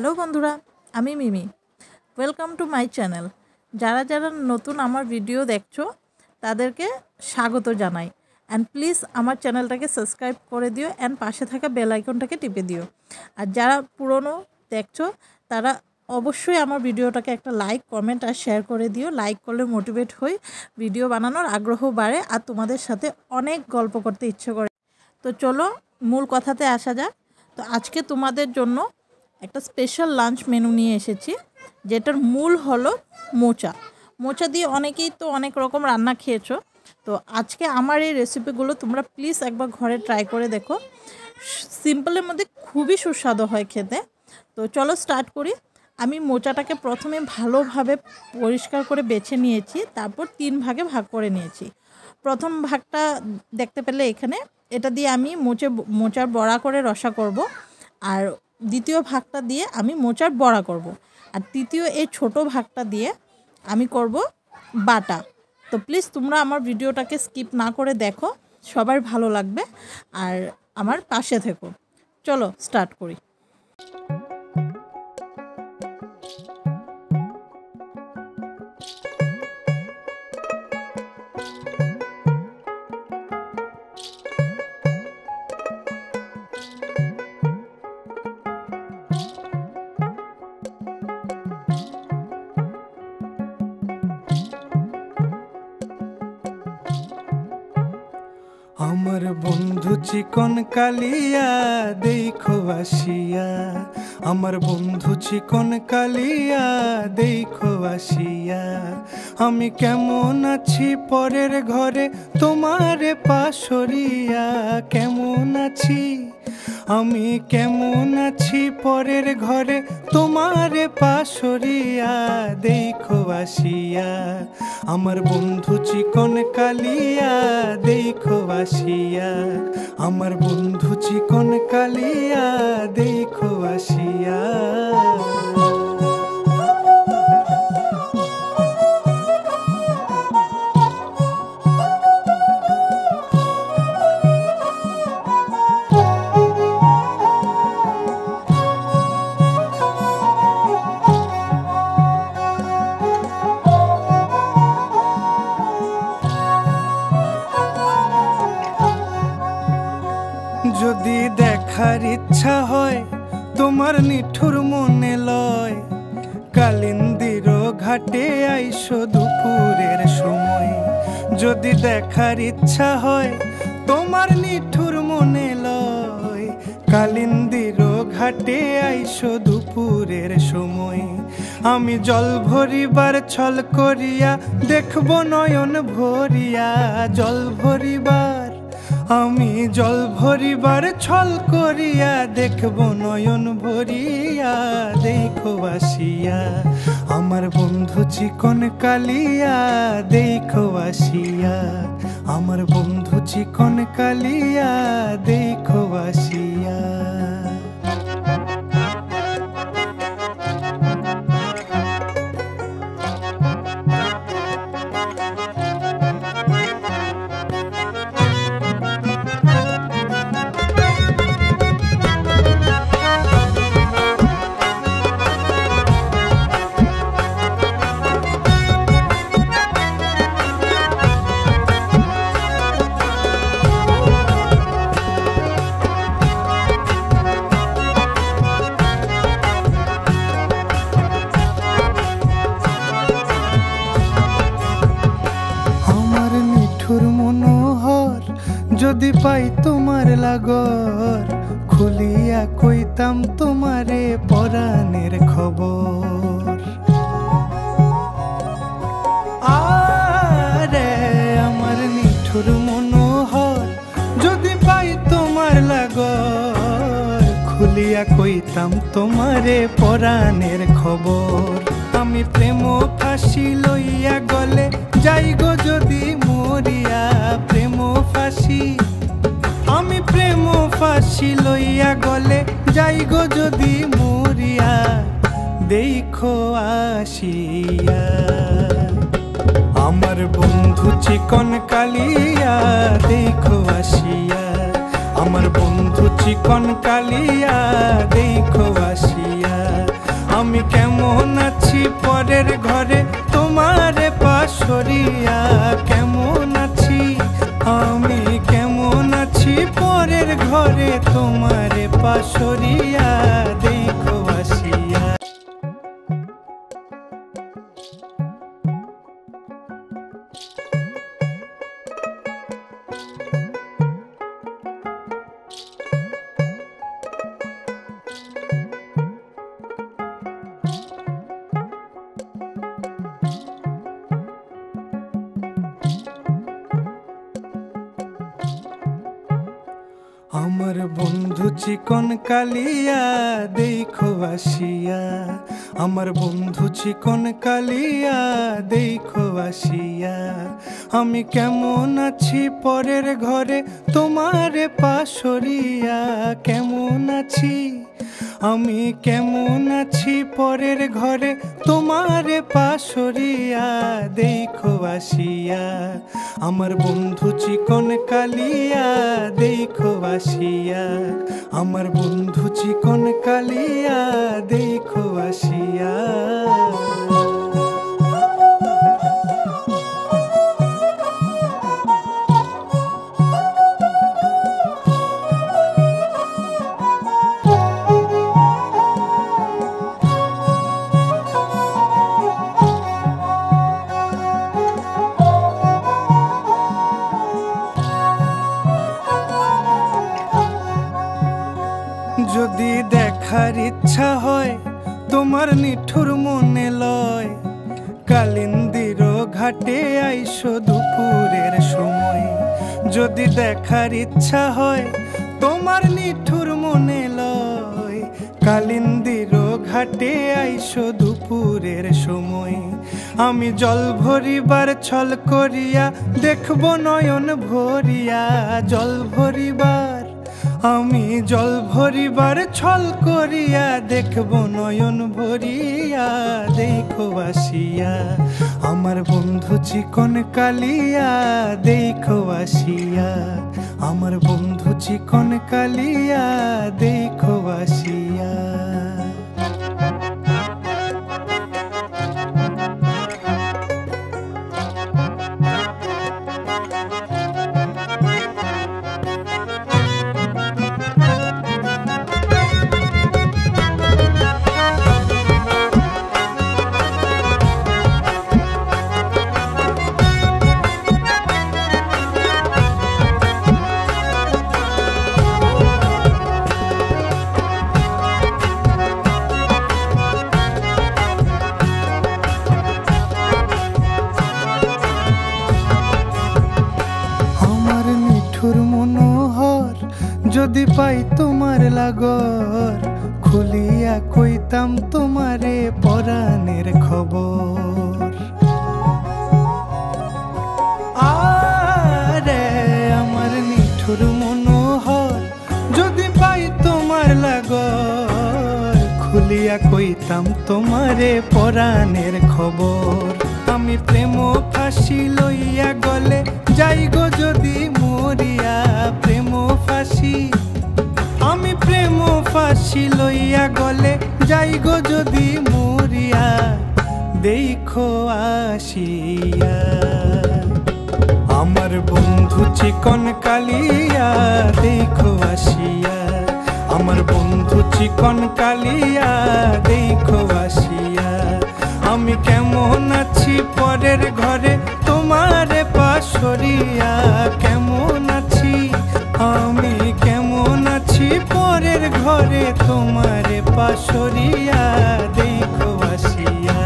Hello বন্ধুরা, আমি Mimi. Welcome to my channel. যারা যারা নতুন আমার ভিডিও দেখছো তাদেরকে স্বাগত জানাই। অ্যান্ড প্লিজ আমার চ্যানেলটাকে সাবস্ক্রাইব করে দিও অ্যান্ড পাশে থাকা বেল আইকনটাকে টিপে দিও। আর যারা পুরনো দেখছো তারা অবশ্যই আমার ভিডিওটাকে একটা লাইক, কমেন্ট আর শেয়ার করে দিও। লাইক করলে মোটিভেট হই, ভিডিও বানানোর আগ্রহ বাড়ে আর তোমাদের সাথে অনেক গল্প করতে ইচ্ছে করে। তো চলো মূল কথাতে আসা যাক। তো আজকে তোমাদের জন্য একটা স্পেশাল লাঞ্চ মেনু নিয়ে এসেছি, যেটার মূল হলো মোচা। মোচা দিয়ে অনেকেই তো অনেক রকম রান্না খেয়েছো। তো আজকে আমার এই রেসিপিগুলো তোমরা প্লিজ একবার ঘরে ট্রাই করে দেখো। সিম্পলের মধ্যে খুবই সুস্বাদু হয় খেতে। তো চলো স্টার্ট করি। আমি মোচাটাকে প্রথমে ভালোভাবে পরিষ্কার করে বেছে নিয়েছি, তারপর 3 ভাগে ভাগ করে নিয়েছি। প্রথম ভাগটা দেখতে পেলে এখানে, এটা দিয়ে আমি মোচার বড়া করে রসা করব। আর দ্বিতীয় ভাগটা দিয়ে আমি মোচার বড়া করব। আর তৃতীয় এই ছোট ভাগটা দিয়ে আমি করব বাটা। তো প্লিজ তোমরা আমার ভিডিওটাকে স্কিপ না করে দেখো, সবার ভালো লাগবে আর আমার পাশে থেকো। চলো স্টার্ট করি। আমার বন্ধু চিকন কালিয়া দেখো আসিয়া, আমার বন্ধু চিকন কালিয়া দেখো আসিয়া। আমি কেমন আছি পরের ঘরে তোমারে পাশরিয়া, কেমন আছি আমি কেমন আছি পরের ঘরে তোমারে পাশরিয়া দেখো আসিয়া। আমার বন্ধু চিকন কালিয়া দেখো আসিয়া, আমার বন্ধু চিকন কালিয়া দেখো আসিয়া। যদি দেখার ইচ্ছা হয় তোমার নিঠুর মনে লয়, কালিন্দির ঘাটে আইসো দুপুরের সময়। যদি দেখার ইচ্ছা হয় তোমার নিঠুর মনে লয়, কালিন্দির ঘাটে আইসো দুপুরের সময়। আমি জল ভরিবার ছল করিয়া দেখব নয়ন ভরিয়া, জল ভরিবার আমি জল ভরিবার ছল করিয়া দেখব নয়ন ভরিয়া দেখো আসিয়া। আমার বন্ধু চিকন কালিয়া দেখো আসিয়া, আমার বন্ধু চিকন কালিয়া দেখো আসিয়া। যদি পাই তোমার লাগর, খুলিয়া কইতাম তোমারে পরাণের খবর। আরে আমার নিঠুর মনোহর, যদি পাই তোমার লাগর, খুলিয়া কইতাম তোমারে পরাণের খবর। আমি প্রেম ফাঁসি লইয়া গলে যাই গো যদি মরিয়া, প্রেম ফাঁসি আমি প্রেম ফাঁসি লইয়া গলে যাই গো যদি মরিয়া দেখো আসিয়া। আমার বন্ধু চিকন কালিয়া দেখো আসিয়া, আমার বন্ধু চিকন কালিয়া দেখো আসিয়া। আমি কেমন আছি পরের ঘরে তোমারে পাশরিয়া, কেমন আছি আমি কেমন আছি পরের ঘরে তোমারে পাশরিয়া, দেখো আসিয়া। আমার বন্ধু চিকন কালিয়া দেখো আসিয়া, আমার বন্ধু চিকন কালিয়া দেখো আসিয়া, আমি কেমন আছি পরের ঘরে তোমারে পাশরিয়া, কেমন আছি আমি কেমন আছি পরের ঘরে তোমারে পাশরিয়া, দেখো আসিয়া। আমার বন্ধু চিকন কালিয়া দেখো আসিয়া, আমার বন্ধু চিকন কালিয়া দেখো আসিয়া। যদি দেখার ইচ্ছা হয় তোমার নিঠুর মনে লয়, কালিন্দির ঘাটে আইসো দুপুরের সময়। যদি দেখার ইচ্ছা হয় তোমার নিঠুর মনে লয়, কালিন্দির ঘাটে আইসো দুপুরের সময়। আমি জল ভরিবার ছল করিয়া দেখব নয়ন ভরিয়া, জল ভরিবার আমি জল ভরিবার ছল করিয়া দেখব নয়ন ভরিয়া, দেখো আসিয়া। আমার বন্ধু চিকন কালিয়া দেখো আসিয়া, আমার বন্ধু চিকন কালিয়া দেখো আসিয়া। মনোহর যদি পাই তোমার লাগর, খুলিয়া কইতাম তোমারে পরাণের খবর। আরে আমার নিঠুর মনোহর যদি পাই তোমার লাগর, খুলিয়া কইতাম তোমারে পরাণের খবর। আমি প্রেম ফাঁসি লইয়া গলে যাই গো যদি মরিয়া, প্রেম ফাঁসি আমি প্রেম ফাঁসি লইয়া গলে যাই গো যদি মরিয়া, দেখো আসিয়া। আমার বন্ধু চিকন কালিয়া দেখো আসিয়া, আমার বন্ধু চিকন কালিয়া দেখো আসিয়া। আমি কেমন আছি পরের ঘরে তোমারে পাশরিয়া, কেমন আছি আমি কেমন আছি পরের ঘরে তোমারে পাশরিয়া, দেখো আসিয়া।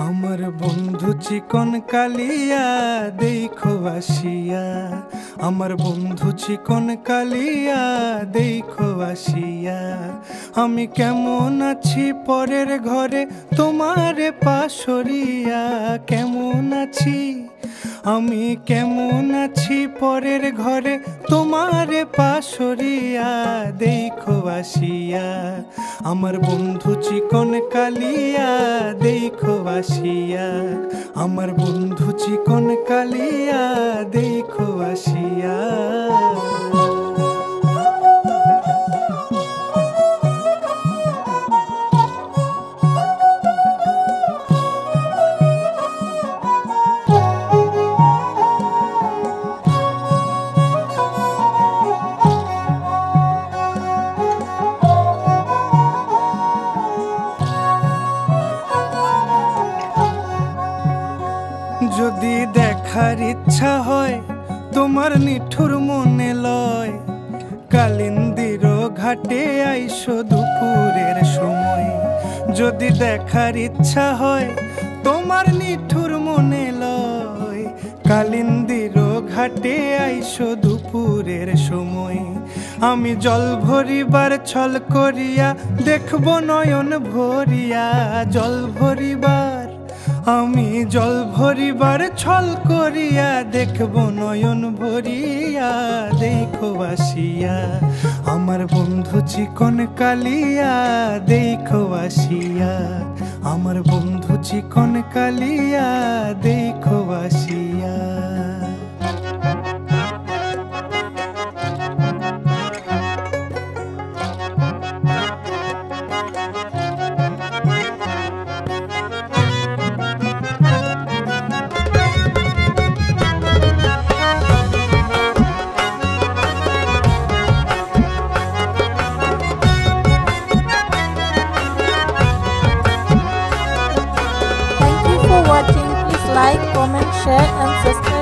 আমার বন্ধু চিকন কালিয়া দেখো আসিয়া, আমার বন্ধু চিকন কালিয়া দেখো আসিয়া। আমি কেমন আছি পরের ঘরে তোমারে পাশরিয়া, কেমন আছি আমি কেমন আছি পরের ঘরে তোমারে পাশরিয়া দেখো আসিয়া আমার বন্ধু চিকন কালিয়া দেখো আসিয়া আমার বন্ধু চিকন কালিয়া দেখো আসিয়া যদি দেখার ইচ্ছা হয় তোমার নিঠুর মনে লয় কালিন্দির ঘাটে আইসো দুপুরের সময় যদি দেখার ইচ্ছা হয় তোমার নিঠুর মনে লয় কালিন্দির ঘাটে আইসো দুপুরের সময় আমি জল ভরিবার ছল করিয়া দেখব নয়ন ভরিয়া জল ভরিবার আমি জল ভরিবার ছল করিয়া দেখব নয়ন ভরিয়া দেখো আসিয়া আমার বন্ধু চিকন কালিয়া দেখো আসিয়া আমার বন্ধু চিকন কালিয়া দেখো আসিয়া Watching, please like, comment, share and subscribe.